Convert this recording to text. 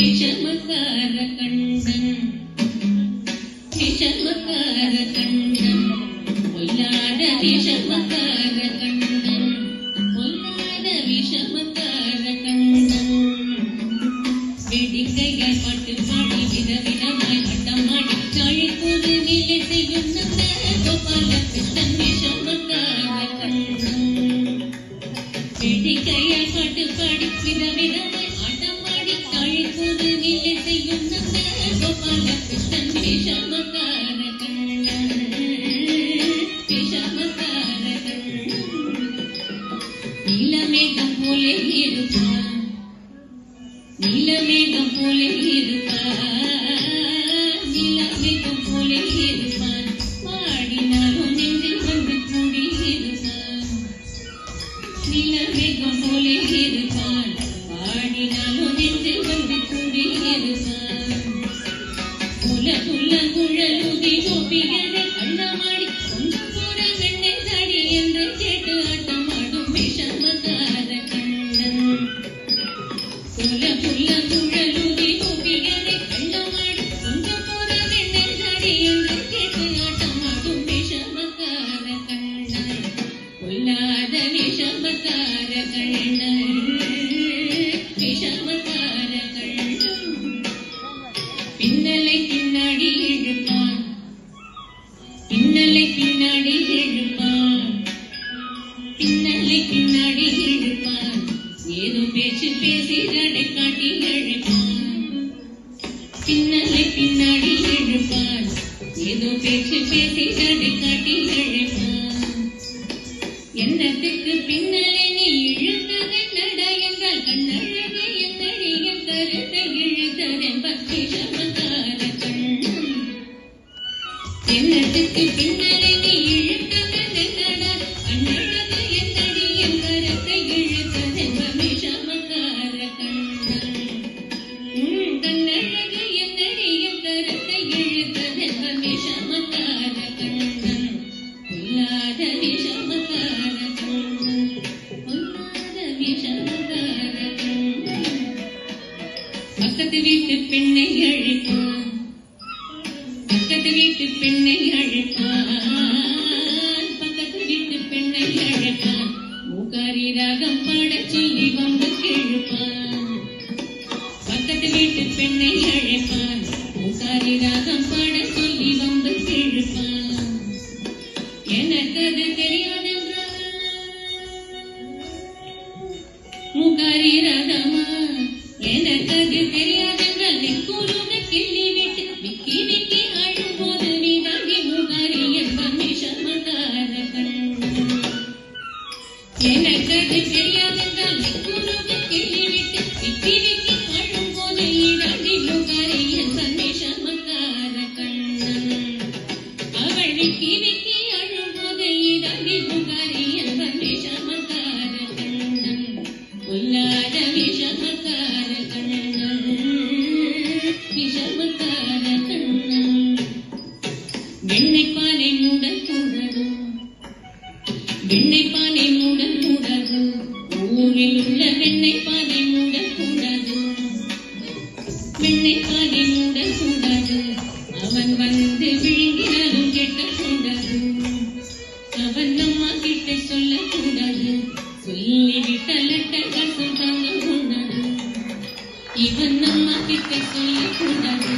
விஷமக்கார கண்டன் விஷமக்கார கண்டன் பொல்லாத விஷமக்கார கண்டன் பொல்லாத விஷமக்கார கண்டன் வெடிக்கையால் பாட்டு பாடி விதவிதமாய் வட்டமாடி தாழிப்போது நிலை செய்யும் நந்த கோபால கிருஷ்ணன் விஷமக்கார கண்டன் வெடிக்கையால் பாட்டு பாடி விதவிதமாய் ஆட்டமாடி தாழிப்போது நிலை செய்யும் நந்த கோபால கிருஷ்ணன் விஷமக்கார கண்டன் விஷமக்கார கண்டன் நீலமேகம் போலே இருப்பான் நீலமேகம் போலே இருப்பான் நீலமேகம் போலே இருப்பான் பாடினாலும் நெஞ்சில் வந்து கூடி இருப்பான் நீலமேகம் போலே இருப்பான் பாடினாலும் நெஞ்சில் வந்து கூடி இருப்பான் புல புல குழலுதி கோபிகளை அண்ணமாடி கொஞ்சம் கூட வெண்ணை தாடி என்று கேட்டு ஆட்டமாடும் விஷமக்கார கண்டன் புல புல குழலுதி கோபிகளை அண்ணமாடி கொஞ்சம் கூட வெண்ணை தாடி என்று கேட்டு ஆட்டமாடும் விஷமக்கார கண்டன் பொல்லாத விஷமக்கார கண்டன் விஷமக்கார கண்டன் பின்னலை பின்னாடி இழுப்பான் பின்னலை பின்னாடி இழுப்பான் பின்னலை பின்னாடி இழுப்பான் ஏதோ பேச்சு பேசி நடை காட்டி இழுப்பான் பின்னலை பின்னாடி இழுப்பான் ஏதோ பேச்சு பேசி நடை காட்டி இழுப்பான் என்னத்துக்கு பின்னலை நீ இழுத்ததை நட என்றால் கண்ணழகு என்னடி என் கருத்தை இழுத்ததென்ப விஷமக்கார கண்டன் என்னத்துக்கு பின்னலை நீ இழுத்ததை நட கண்ணழகு என்னடி என் கருத்தை இழுத்ததென்ப விஷமக்கார கண்டன் கண்ணழகு என்னடி என் கருத்தை இழுத்ததென்ப விஷமக்கார கண்டன் பொல்லாத விஷமக்கார கண்டன் பொல்லாத விஷமக்கார கண்டன் பக்கத்து வீட்டு பெண்ணை அழைப்பான் பக்கத்து வீட்டு பெண்ணை அழைப்பான் பக்கத்து வீட்டு பெண்ணை அழைப்பான் மூகாரி ராகம் பாடச் சொல்லி வம்பு கேழுப்பான் பக்கத்து வீட்டு பெண்ணை அழைப்பான் மூகாரி ராகம் பாடச் சொல்லி வம்பு கேழுப்பான் எனக்கு அது தெரியாதென்றால் மூகாரி ராகமா எனக்கு அது தெரியாதென்றால் நெக்குருக கிள்ளி விட்டு விக்கி விக்கி அழும்போது நீ தாண்டி மூகாரி என்ப விஷமக்கார கண்டன் எனக்கு அது தெரியாதென்றால் நெக்குருக கிள்ளி விட்டு விக்கி விக்கி அழும்போது நீ தாண்டி மூகாரி என்ப விஷமக்கார கண்டன் அவள் விக்கி விக்கி அழும்போது நீ தாண்டி மூகாரி என்ப விஷமக்கார கண்டன் பொல்லாத விஷமக்கார கண்டன் விஷமக்கார கண்டன் வெண்ணெய் பானை மூடக்கூடாது வெண்ணெய் பானை மூடக்கூடாது ஊரில் உள்ள வெண்ணெய் பானை மூடக்கூடாது வெண்ணெய் பானை மூடக்கூடாது அவன் வந்து விழுங்கினாலும் கேட்கக்கூடாது அவன் அம்மா கிட்ட சொல்லக்கூடாது சொல்லிவிட்ட லட்டங்கள் சொல்றாங்க கூடாது இவன் அம்மா கிட்ட சொல்லக்கூடாது